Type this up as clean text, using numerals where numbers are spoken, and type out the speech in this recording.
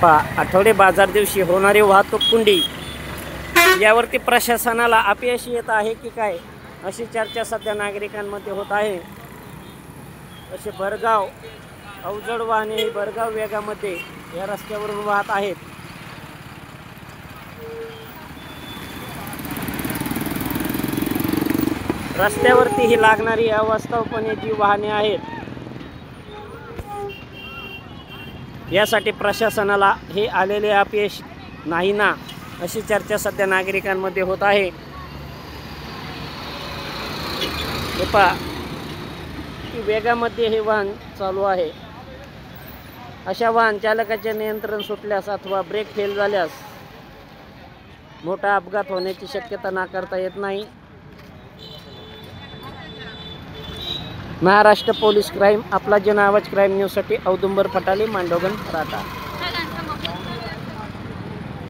पहा, आठवडे बाजार दिवशी होणारी वाहतूक कोंडी यावरती प्रशासनाला अपयश येत आहे की काय, अशी चर्चा सध्या नागरिकांमध्ये होत आहे। असे भरधाव अवजड वाहने ही भरधाव वेगामध्ये या रस्त्यावरून वाहत आहेत। रस्त्यावरती ही लागणारी अवास्तवपणे जी वाहने आहेत, यासाठी प्रशासनाला हे आलेले अपयश नाही ना, अशी चर्चा सध्या नागरिकांमध्ये होत आहे। पहा, की वेगामध्ये हे वाहन चालू आहे। अशा वाहन चालकाचे नियंत्रण सुटल्यास अथवा ब्रेक फेल झाल्यास मोठा अपघात होण्याची शक्यता नाकारता येत नाही। महाराष्ट्र पोलीस क्राईम, आपला जन आवाज क्राईम न्यूजसाठी औदुंबर फटाले, मांडोगण, राहता।